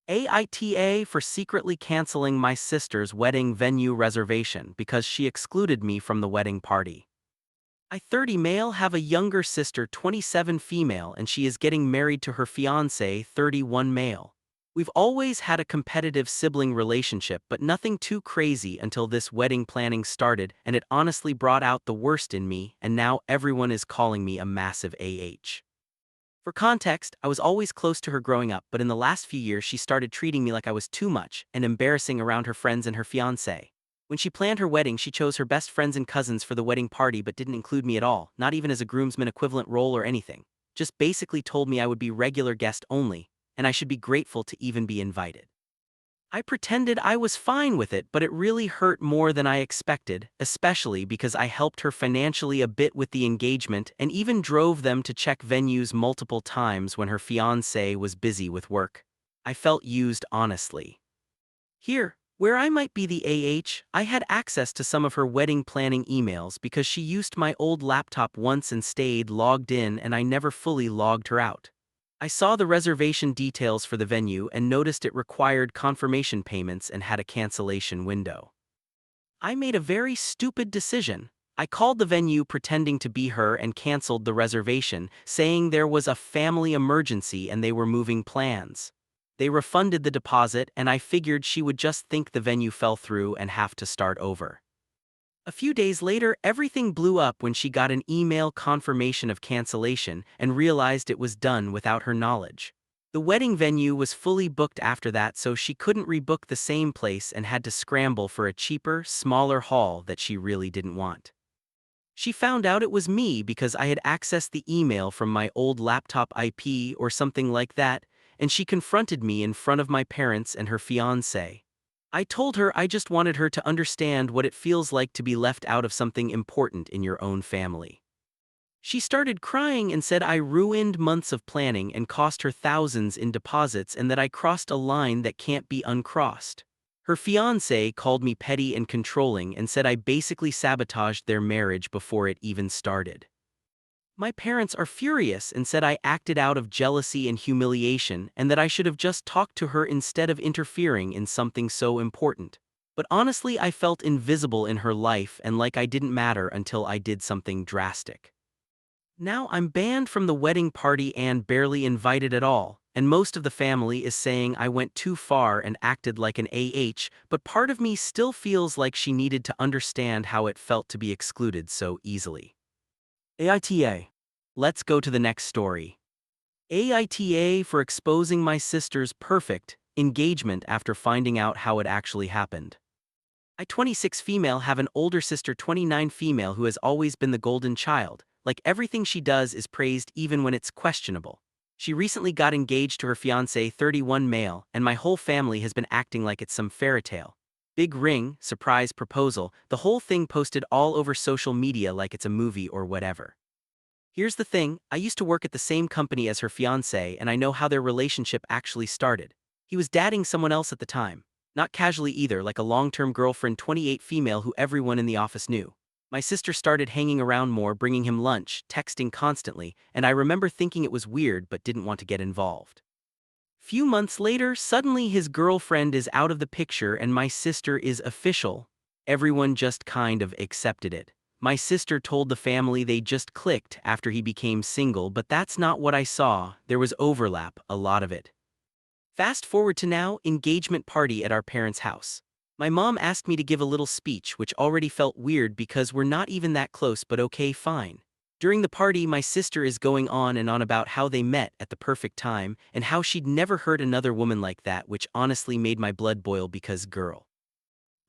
Aita for secretly canceling my sister's wedding venue reservation because she excluded me from the wedding party. I 30 male have a younger sister 27 female and she is getting married to her fiancé 31 male. We've always had a competitive sibling relationship but nothing too crazy until this wedding planning started and it honestly brought out the worst in me and now everyone is calling me a massive AH. For context, I was always close to her growing up, but in the last few years she started treating me like I was too much and embarrassing around her friends and her fiancé. When she planned her wedding, she chose her best friends and cousins for the wedding party but didn't include me at all, not even as a groomsman equivalent role or anything. Just basically told me I would be regular guest only, and I should be grateful to even be invited. I pretended I was fine with it, but it really hurt more than I expected, especially because I helped her financially a bit with the engagement and even drove them to check venues multiple times when her fiancé was busy with work. I felt used honestly. Here, where I might be the I had access to some of her wedding planning emails because she used my old laptop once and stayed logged in and I never fully logged her out. I saw the reservation details for the venue and noticed it required confirmation payments and had a cancellation window. I made a very stupid decision. I called the venue pretending to be her and canceled the reservation, saying there was a family emergency and they were moving plans. They refunded the deposit and I figured she would just think the venue fell through and have to start over. A few days later, everything blew up when she got an email confirmation of cancellation and realized it was done without her knowledge. The wedding venue was fully booked after that, so she couldn't rebook the same place and had to scramble for a cheaper, smaller hall that she really didn't want. She found out it was me because I had accessed the email from my old laptop IP or something like that, and she confronted me in front of my parents and her fiancé. I told her I just wanted her to understand what it feels like to be left out of something important in your own family. She started crying and said I ruined months of planning and cost her thousands in deposits and that I crossed a line that can't be uncrossed. Her fiancé called me petty and controlling and said I basically sabotaged their marriage before it even started. My parents are furious and said I acted out of jealousy and humiliation and that I should have just talked to her instead of interfering in something so important. But honestly, I felt invisible in her life and like I didn't matter until I did something drastic. Now I'm banned from the wedding party and barely invited at all, and most of the family is saying I went too far and acted like an but part of me still feels like she needed to understand how it felt to be excluded so easily. Aita. Let's go to the next story. Aita for exposing my sister's perfect engagement after finding out how it actually happened. I 26 female have an older sister 29 female who has always been the golden child, like everything she does is praised even when it's questionable. She recently got engaged to her fiancé 31 male and my whole family has been acting like it's some fairy tale. Big ring, surprise proposal, the whole thing posted all over social media like it's a movie or whatever. Here's the thing, I used to work at the same company as her fiancé and I know how their relationship actually started. He was dating someone else at the time. Not casually either, like a long-term girlfriend 28 female who everyone in the office knew. My sister started hanging around more, bringing him lunch, texting constantly, and I remember thinking it was weird but didn't want to get involved. Few months later, suddenly his girlfriend is out of the picture and my sister is official. Everyone just kind of accepted it. My sister told the family they just clicked after he became single, but that's not what I saw. There was overlap, a lot of it. Fast forward to now, engagement party at our parents' house. My mom asked me to give a little speech, which already felt weird because we're not even that close, but okay, fine. During the party, my sister is going on and on about how they met at the perfect time and how she'd never heard another woman like that, which honestly made my blood boil because girl.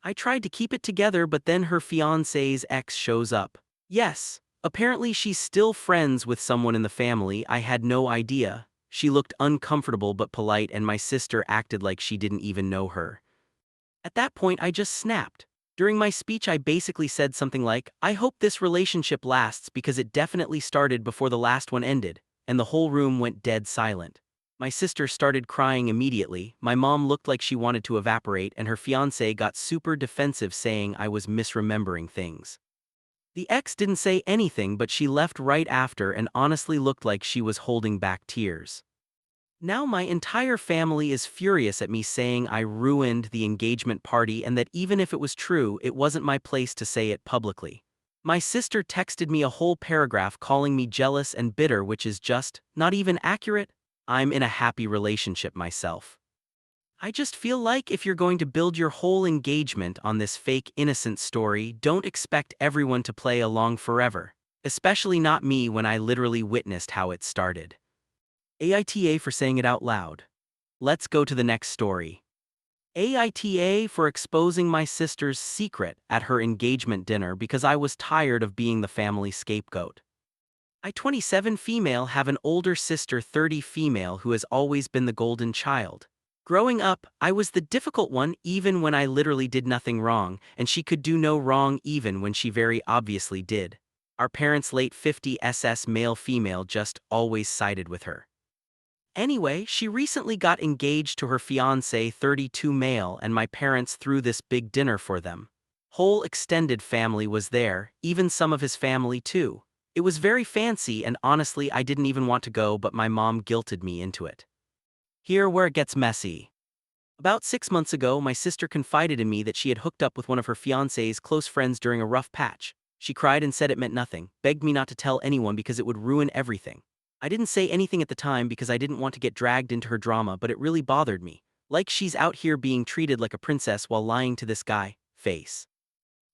I tried to keep it together, but then her fiancé's ex shows up. Yes, apparently she's still friends with someone in the family. I had no idea. She looked uncomfortable but polite and my sister acted like she didn't even know her. At that point I just snapped. During my speech I basically said something like, I hope this relationship lasts because it definitely started before the last one ended, and the whole room went dead silent. My sister started crying immediately, my mom looked like she wanted to evaporate and her fiancé got super defensive saying I was misremembering things. The ex didn't say anything but she left right after and honestly looked like she was holding back tears. Now my entire family is furious at me saying I ruined the engagement party and that even if it was true, it wasn't my place to say it publicly. My sister texted me a whole paragraph calling me jealous and bitter, which is just not even accurate. I'm in a happy relationship myself. I just feel like if you're going to build your whole engagement on this fake innocent story, don't expect everyone to play along forever. Especially not me when I literally witnessed how it started. Aita for saying it out loud. Let's go to the next story. Aita for exposing my sister's secret at her engagement dinner because I was tired of being the family scapegoat. I 27 female have an older sister 30 female who has always been the golden child. Growing up, I was the difficult one even when I literally did nothing wrong, and she could do no wrong even when she very obviously did. Our parents' late 50s male-female just always sided with her. Anyway, she recently got engaged to her fiancé 32 male and my parents threw this big dinner for them. Whole extended family was there, even some of his family too. It was very fancy and honestly I didn't even want to go, but my mom guilted me into it. Here where it gets messy. About 6 months ago, my sister confided in me that she had hooked up with one of her fiancé's close friends during a rough patch. She cried and said it meant nothing, begged me not to tell anyone because it would ruin everything. I didn't say anything at the time because I didn't want to get dragged into her drama, but it really bothered me. Like she's out here being treated like a princess while lying to this guy. Face.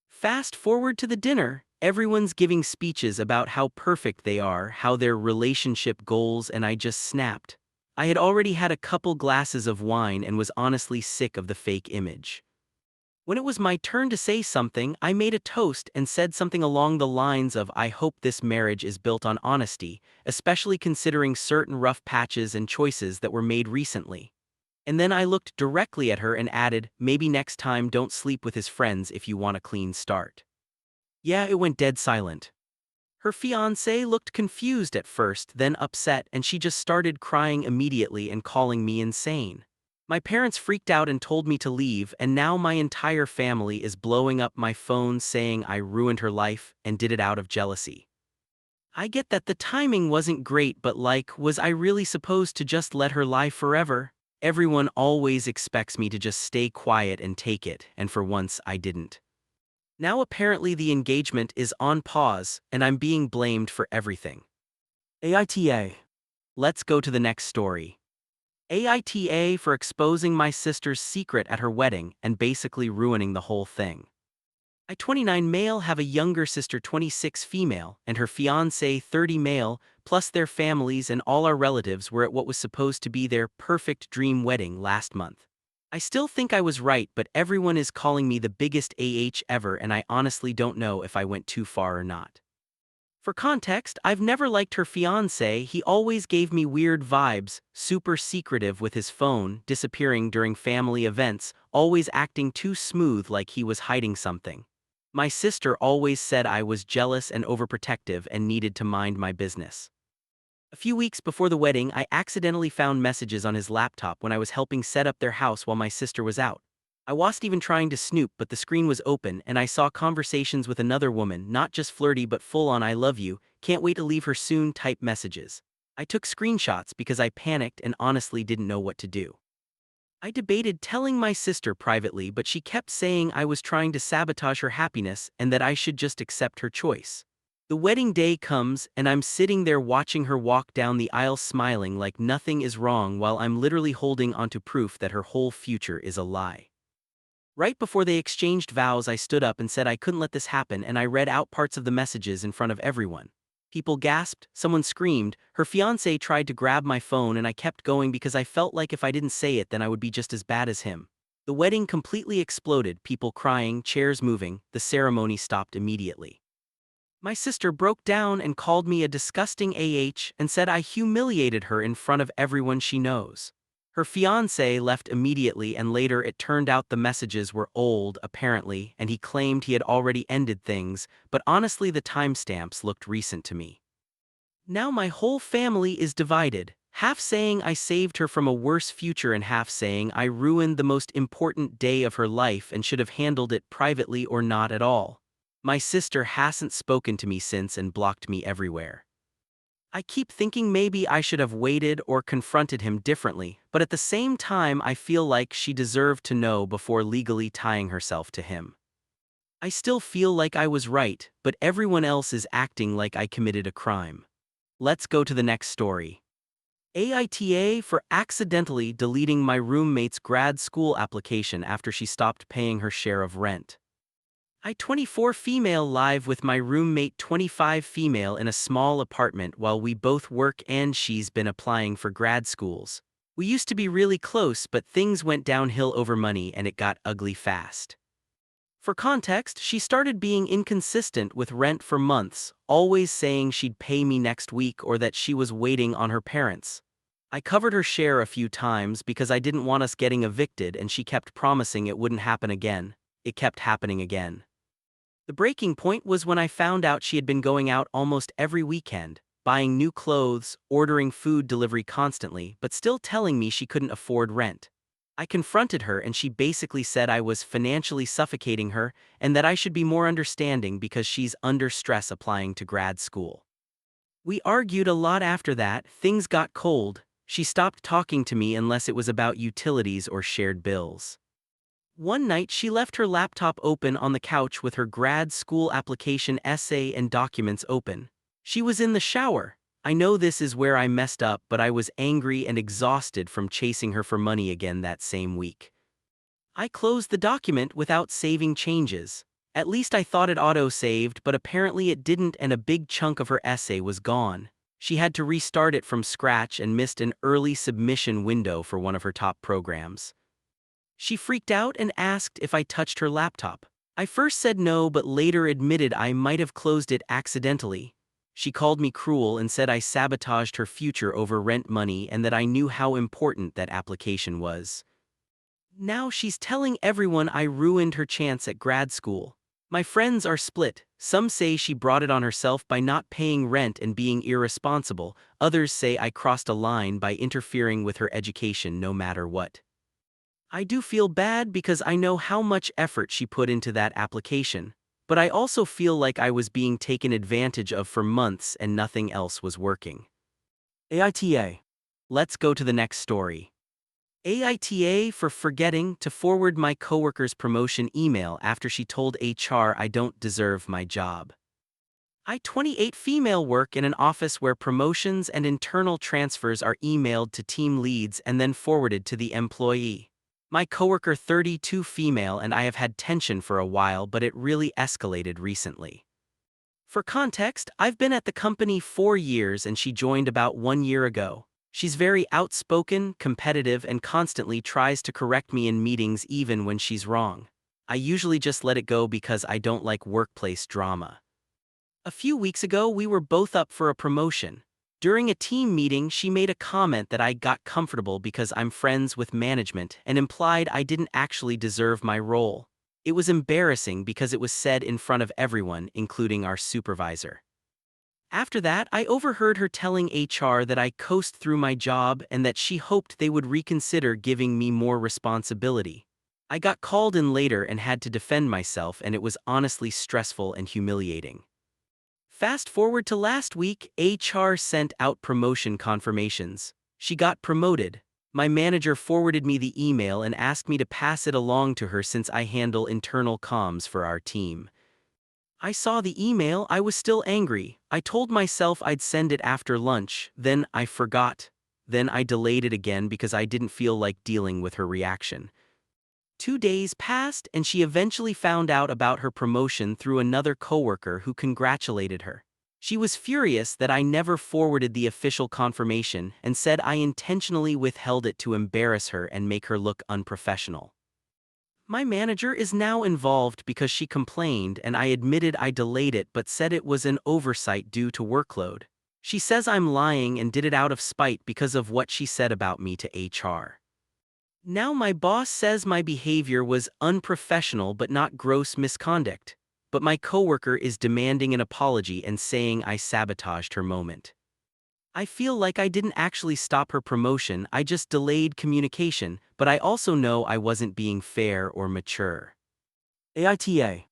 Fast forward to the dinner, everyone's giving speeches about how perfect they are, how their relationship goals, and I just snapped. I had already had a couple glasses of wine and was honestly sick of the fake image. When it was my turn to say something, I made a toast and said something along the lines of I hope this marriage is built on honesty, especially considering certain rough patches and choices that were made recently. And then I looked directly at her and added, maybe next time don't sleep with his friends if you want a clean start. Yeah, it went dead silent. Her fiancé looked confused at first, then upset, and she just started crying immediately and calling me insane. My parents freaked out and told me to leave, and now my entire family is blowing up my phone saying I ruined her life and did it out of jealousy. I get that the timing wasn't great, but like, was I really supposed to just let her lie forever? Everyone always expects me to just stay quiet and take it, and for once I didn't. Now apparently the engagement is on pause, and I'm being blamed for everything. Aita. Let's go to the next story. Aita for exposing my sister's secret at her wedding and basically ruining the whole thing. I 29 male have a younger sister 26 female and her fiancé 30 male, plus their families and all our relatives were at what was supposed to be their perfect dream wedding last month. I still think I was right, but everyone is calling me the biggest ever and I honestly don't know if I went too far or not. For context, I've never liked her fiancé. He always gave me weird vibes, super secretive with his phone, disappearing during family events, always acting too smooth like he was hiding something. My sister always said I was jealous and overprotective and needed to mind my business. A few weeks before the wedding, I accidentally found messages on his laptop when I was helping set up their house while my sister was out. I wasn't even trying to snoop, but the screen was open and I saw conversations with another woman, not just flirty but full-on I love you, can't wait to leave her soon type messages. I took screenshots because I panicked and honestly didn't know what to do. I debated telling my sister privately, but she kept saying I was trying to sabotage her happiness and that I should just accept her choice. The wedding day comes, and I'm sitting there watching her walk down the aisle smiling like nothing is wrong while I'm literally holding onto proof that her whole future is a lie. Right before they exchanged vows, I stood up and said I couldn't let this happen, and I read out parts of the messages in front of everyone. People gasped, someone screamed, her fiancé tried to grab my phone, and I kept going because I felt like if I didn't say it then I would be just as bad as him. The wedding completely exploded, people crying, chairs moving, the ceremony stopped immediately. My sister broke down and called me a disgusting and said I humiliated her in front of everyone she knows. Her fiancé left immediately, and later it turned out the messages were old, apparently, and he claimed he had already ended things, but honestly the timestamps looked recent to me. Now my whole family is divided, half saying I saved her from a worse future and half saying I ruined the most important day of her life and should have handled it privately or not at all. My sister hasn't spoken to me since and blocked me everywhere. I keep thinking maybe I should have waited or confronted him differently, but at the same time I feel like she deserved to know before legally tying herself to him. I still feel like I was right, but everyone else is acting like I committed a crime. Let's go to the next story. Aita for accidentally deleting my roommate's grad school application after she stopped paying her share of rent. I 24 female live with my roommate 25 female in a small apartment while we both work and she's been applying for grad schools. We used to be really close but things went downhill over money and it got ugly fast. For context, she started being inconsistent with rent for months, always saying she'd pay me next week or that she was waiting on her parents. I covered her share a few times because I didn't want us getting evicted and she kept promising it wouldn't happen again. It kept happening again. The breaking point was when I found out she had been going out almost every weekend, buying new clothes, ordering food delivery constantly, but still telling me she couldn't afford rent. I confronted her and she basically said I was financially suffocating her and that I should be more understanding because she's under stress applying to grad school. We argued a lot after that, things got cold, she stopped talking to me unless it was about utilities or shared bills. One night she left her laptop open on the couch with her grad school application essay and documents open. She was in the shower. I know this is where I messed up, but I was angry and exhausted from chasing her for money again that same week. I closed the document without saving changes. At least I thought it auto-saved, but apparently it didn't and a big chunk of her essay was gone. She had to restart it from scratch and missed an early submission window for one of her top programs. She freaked out and asked if I touched her laptop. I first said no but later admitted I might have closed it accidentally. She called me cruel and said I sabotaged her future over rent money and that I knew how important that application was. Now she's telling everyone I ruined her chance at grad school. My friends are split. Some say she brought it on herself by not paying rent and being irresponsible. Others say I crossed a line by interfering with her education no matter what. I do feel bad because I know how much effort she put into that application, but I also feel like I was being taken advantage of for months and nothing else was working. Aita. Let's go to the next story. Aita for forgetting to forward my coworker's promotion email after she told HR I don't deserve my job. I 28 female work in an office where promotions and internal transfers are emailed to team leads and then forwarded to the employee. My coworker 32 female and I have had tension for a while but it really escalated recently. For context, I've been at the company 4 years and she joined about 1 year ago. She's very outspoken, competitive and constantly tries to correct me in meetings even when she's wrong. I usually just let it go because I don't like workplace drama. A few weeks ago we were both up for a promotion. During a team meeting, she made a comment that I got comfortable because I'm friends with management and implied I didn't actually deserve my role. It was embarrassing because it was said in front of everyone, including our supervisor. After that, I overheard her telling HR that I coast through my job and that she hoped they would reconsider giving me more responsibility. I got called in later and had to defend myself and it was honestly stressful and humiliating. Fast forward to last week, HR sent out promotion confirmations. She got promoted. My manager forwarded me the email and asked me to pass it along to her since I handle internal comms for our team. I saw the email, I was still angry. I told myself I'd send it after lunch, then I forgot. Then I delayed it again because I didn't feel like dealing with her reaction. 2 days passed and she eventually found out about her promotion through another coworker who congratulated her. She was furious that I never forwarded the official confirmation and said I intentionally withheld it to embarrass her and make her look unprofessional. My manager is now involved because she complained and I admitted I delayed it but said it was an oversight due to workload. She says I'm lying and did it out of spite because of what she said about me to HR. Now my boss says my behavior was unprofessional but not gross misconduct, but my coworker is demanding an apology and saying I sabotaged her moment. I feel like I didn't actually stop her promotion, I just delayed communication, but I also know I wasn't being fair or mature. Aita.